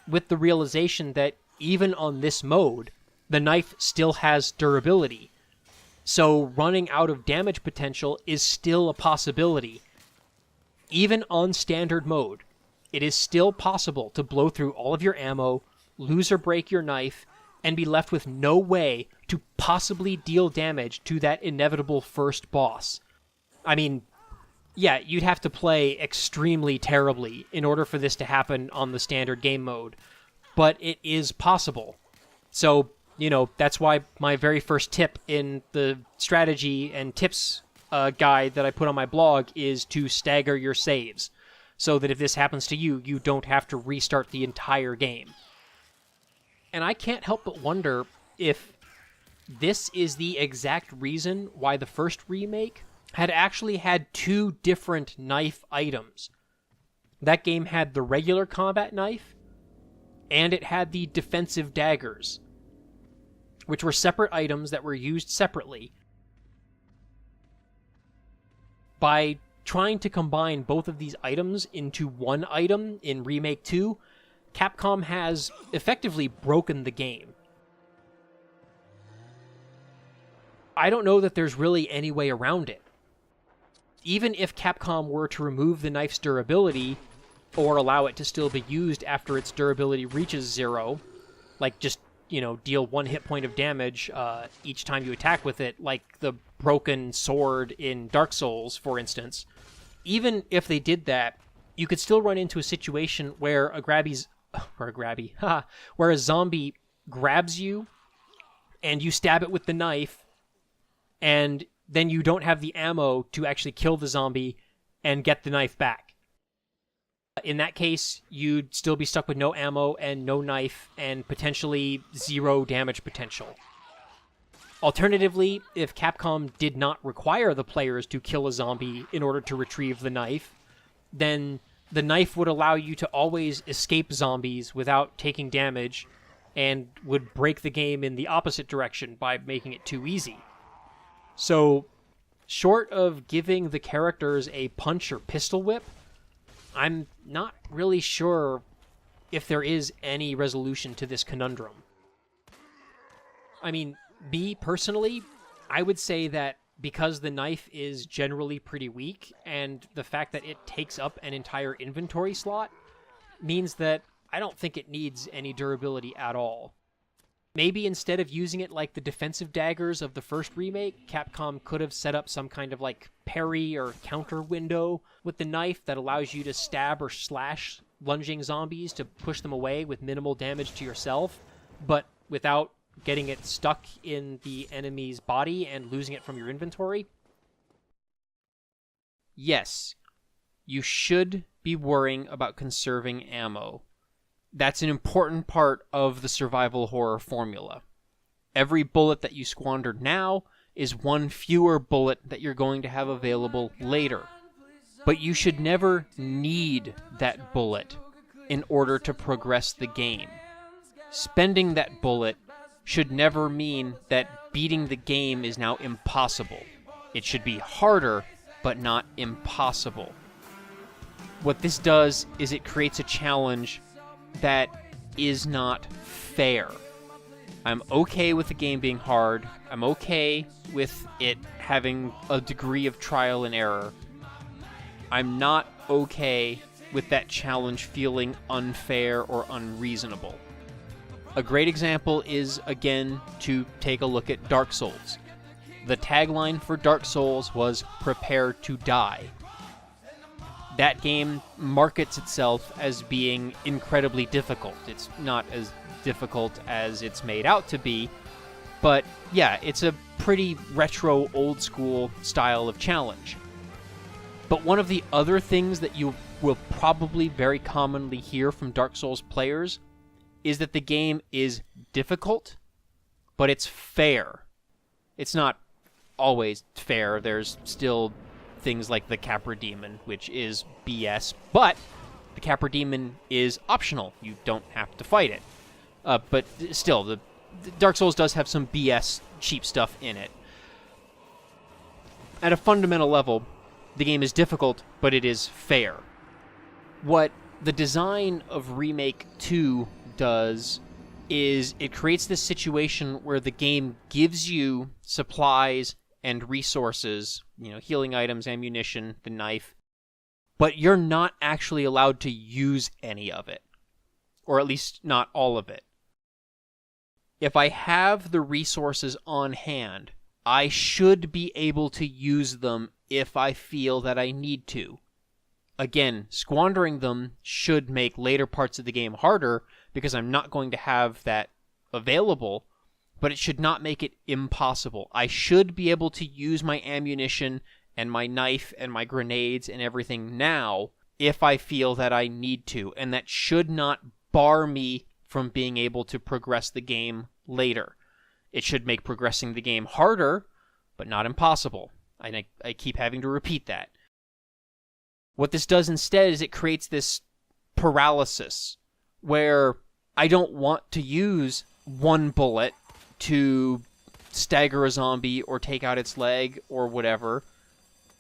with the realization that even on this mode, the knife still has durability. So running out of damage potential is still a possibility. Even on standard mode, it is still possible to blow through all of your ammo, lose or break your knife, and be left with no way to possibly deal damage to that inevitable first boss. I mean, yeah, you'd have to play extremely terribly in order for this to happen on the standard game mode, but it is possible. So, that's why my very first tip in the strategy and tips guide that I put on my blog is to stagger your saves, so that if this happens to you, you don't have to restart the entire game. And I can't help but wonder if this is the exact reason why the first remake had actually had two different knife items. That game had the regular combat knife, and it had the defensive daggers, which were separate items that were used separately. By trying to combine both of these items into one item in Remake 2, Capcom has effectively broken the game. I don't know that there's really any way around it. Even if Capcom were to remove the knife's durability, or allow it to still be used after its durability reaches 0, like just deal 1 hit point of damage each time you attack with it, like the broken sword in Dark Souls, for instance. Even if they did that, you could still run into a situation where where a zombie grabs you, and you stab it with the knife, and then you don't have the ammo to actually kill the zombie and get the knife back. In that case, you'd still be stuck with no ammo and no knife and potentially 0 damage potential. Alternatively, if Capcom did not require the players to kill a zombie in order to retrieve the knife, then the knife would allow you to always escape zombies without taking damage and would break the game in the opposite direction by making it too easy. So, short of giving the characters a punch or pistol whip, I'm not really sure if there is any resolution to this conundrum. I mean, me personally, I would say that because the knife is generally pretty weak, and the fact that it takes up an entire inventory slot, means that I don't think it needs any durability at all. Maybe instead of using it like the defensive daggers of the first remake, Capcom could have set up some kind of like parry or counter window with the knife that allows you to stab or slash lunging zombies to push them away with minimal damage to yourself, but without getting it stuck in the enemy's body and losing it from your inventory. Yes, you should be worrying about conserving ammo. That's an important part of the survival horror formula. Every bullet that you squandered now is one fewer bullet that you're going to have available later. But you should never need that bullet in order to progress the game. Spending that bullet should never mean that beating the game is now impossible. It should be harder, but not impossible. What this does is it creates a challenge that is not fair. I'm okay with the game being hard. I'm okay with it having a degree of trial and error. I'm not okay with that challenge feeling unfair or unreasonable. A great example is, again, to take a look at Dark Souls. The tagline for Dark Souls was "Prepare to die." That game markets itself as being incredibly difficult. It's not as difficult as it's made out to be, but yeah, it's a pretty retro, old-school style of challenge. But one of the other things that you will probably very commonly hear from Dark Souls players is that the game is difficult, but it's fair. It's not always fair. There's still things like the Capra Demon, which is BS, but the Capra Demon is optional. You don't have to fight it. But still, the Dark Souls does have some BS cheap stuff in it. At a fundamental level, the game is difficult, but it is fair. What the design of Remake 2 does is it creates this situation where the game gives you supplies and resources, healing items, ammunition, the knife, but you're not actually allowed to use any of it, or at least not all of it. If I have the resources on hand, I should be able to use them if I feel that I need to. Again, squandering them should make later parts of the game harder because I'm not going to have that available, but it should not make it impossible. I should be able to use my ammunition and my knife and my grenades and everything now if I feel that I need to, and that should not bar me from being able to progress the game later. It should make progressing the game harder, but not impossible. I keep having to repeat that. What this does instead is it creates this paralysis where I don't want to use one bullet to stagger a zombie or take out its leg or whatever,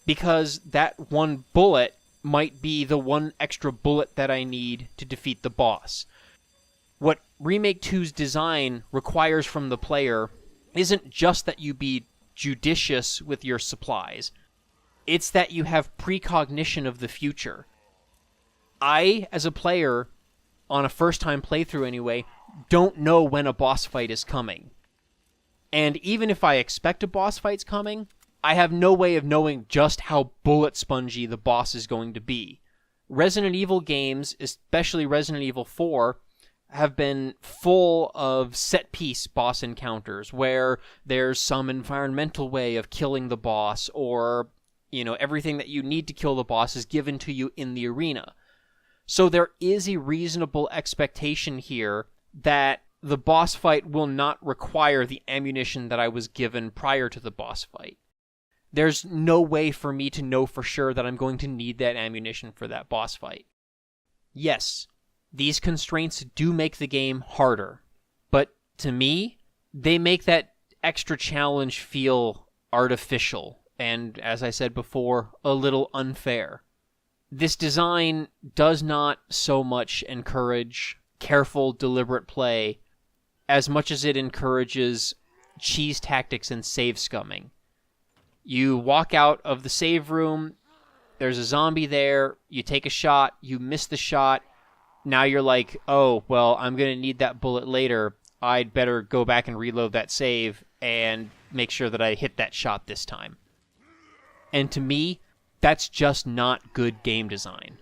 because that one bullet might be the one extra bullet that I need to defeat the boss. What Remake 2's design requires from the player isn't just that you be judicious with your supplies. It's that you have precognition of the future. I, as a player, on a first-time playthrough anyway, don't know when a boss fight is coming. And even if I expect a boss fight's coming, I have no way of knowing just how bullet spongy the boss is going to be. Resident Evil games, especially Resident Evil 4, have been full of set-piece boss encounters where there's some environmental way of killing the boss, or, everything that you need to kill the boss is given to you in the arena. So there is a reasonable expectation here that the boss fight will not require the ammunition that I was given prior to the boss fight. There's no way for me to know for sure that I'm going to need that ammunition for that boss fight. Yes, these constraints do make the game harder, but to me, they make that extra challenge feel artificial and, as I said before, a little unfair. This design does not so much encourage careful, deliberate play as much as it encourages cheese tactics and save scumming. You walk out of the save room, there's a zombie there, you take a shot, you miss the shot, now you're like, oh, well, I'm going to need that bullet later. I'd better go back and reload that save and make sure that I hit that shot this time. And to me, that's just not good game design.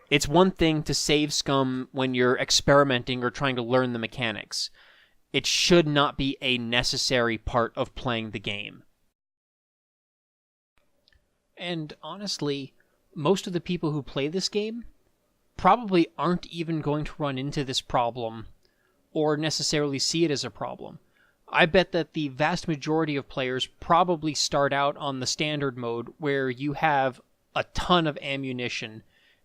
It's one thing to save scum when you're experimenting or trying to learn the mechanics. It should not be a necessary part of playing the game. And honestly, most of the people who play this game probably aren't even going to run into this problem or necessarily see it as a problem. I bet that the vast majority of players probably start out on the standard mode where you have a ton of ammunition,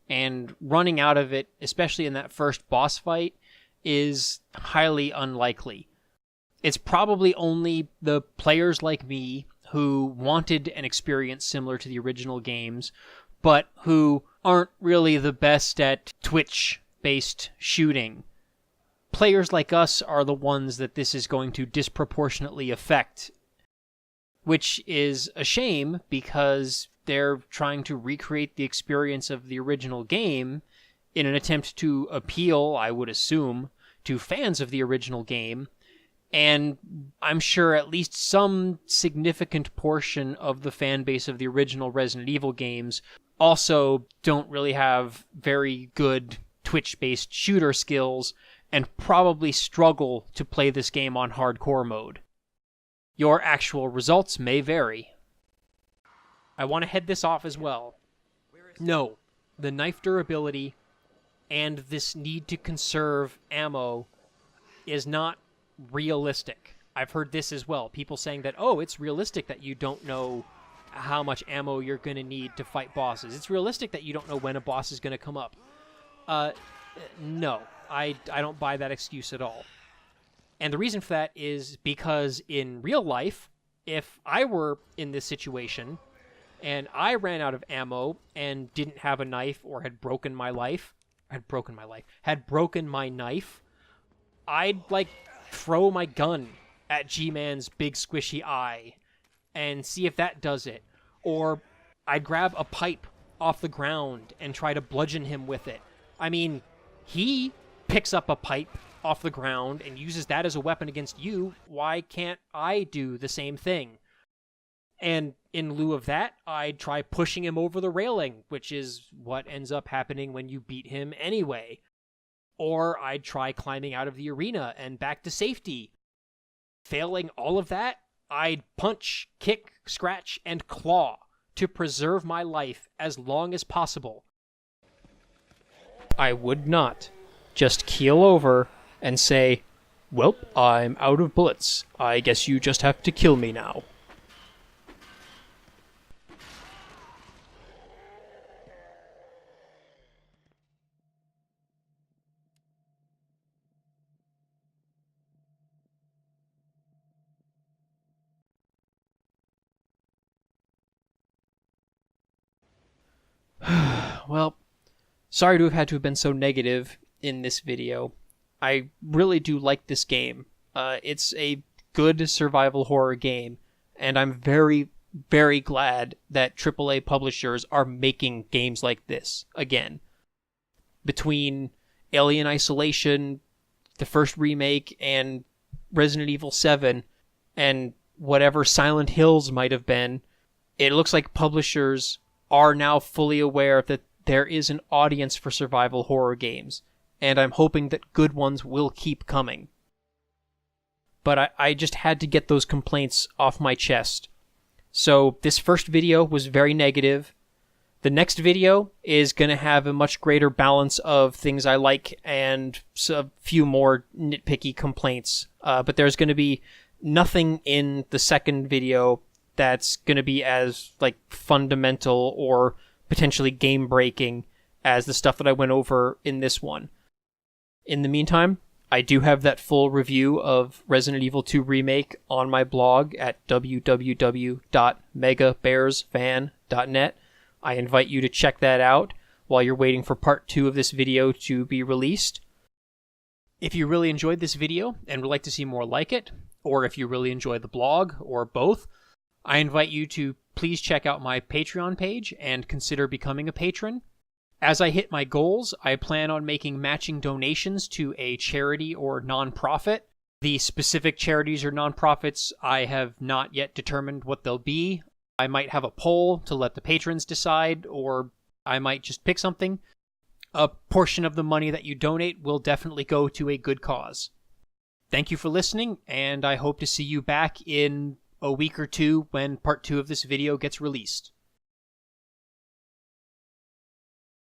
and running out of it, especially in that first boss fight, is highly unlikely. It's probably only the players like me who wanted an experience similar to the original games, but who aren't really the best at twitch-based shooting. Players like us are the ones that this is going to disproportionately affect, which is a shame because they're trying to recreate the experience of the original game in an attempt to appeal, I would assume, to fans of the original game, and I'm sure at least some significant portion of the fan base of the original Resident Evil games also don't really have very good Twitch-based shooter skills and probably struggle to play this game on hardcore mode. Your actual results may vary. I want to head this off as well. No, the knife durability and this need to conserve ammo is not realistic. I've heard this as well. People saying that, oh, it's realistic that you don't know how much ammo you're going to need to fight bosses. It's realistic that you don't know when a boss is going to come up. No, I don't buy that excuse at all. And the reason for that is because in real life, if I were in this situation and I ran out of ammo and didn't have a knife or had broken my knife, I'd throw my gun at G-Man's big squishy eye and see if that does it. Or I'd grab a pipe off the ground and try to bludgeon him with it. I mean, he picks up a pipe off the ground and uses that as a weapon against you. Why can't I do the same thing? And in lieu of that, I'd try pushing him over the railing, which is what ends up happening when you beat him anyway. Or I'd try climbing out of the arena and back to safety. Failing all of that, I'd punch, kick, scratch, and claw to preserve my life as long as possible. I would not just keel over and say, "Welp, I'm out of bullets. I guess you just have to kill me now." Well, sorry to have been so negative in this video. I really do like this game. It's a good survival horror game, and I'm very, very glad that AAA publishers are making games like this again. Between Alien Isolation, the first remake, and Resident Evil 7, and whatever Silent Hills might have been, it looks like publishers are now fully aware that there is an audience for survival horror games, and I'm hoping that good ones will keep coming. But I just had to get those complaints off my chest. So this first video was very negative. The next video is going to have a much greater balance of things I like and a few more nitpicky complaints. But there's going to be nothing in the second video that's going to be as fundamental or potentially game-breaking as the stuff that I went over in this one. In the meantime, I do have that full review of Resident Evil 2 Remake on my blog at www.megabearsfan.net. I invite you to check that out while you're waiting for part 2 of this video to be released. If you really enjoyed this video and would like to see more like it, or if you really enjoy the blog, or both, I invite you to please check out my Patreon page and consider becoming a patron. As I hit my goals, I plan on making matching donations to a charity or nonprofit. The specific charities or nonprofits, I have not yet determined what they'll be. I might have a poll to let the patrons decide, or I might just pick something. A portion of the money that you donate will definitely go to a good cause. Thank you for listening, and I hope to see you back in a week or two when part 2 of this video gets released.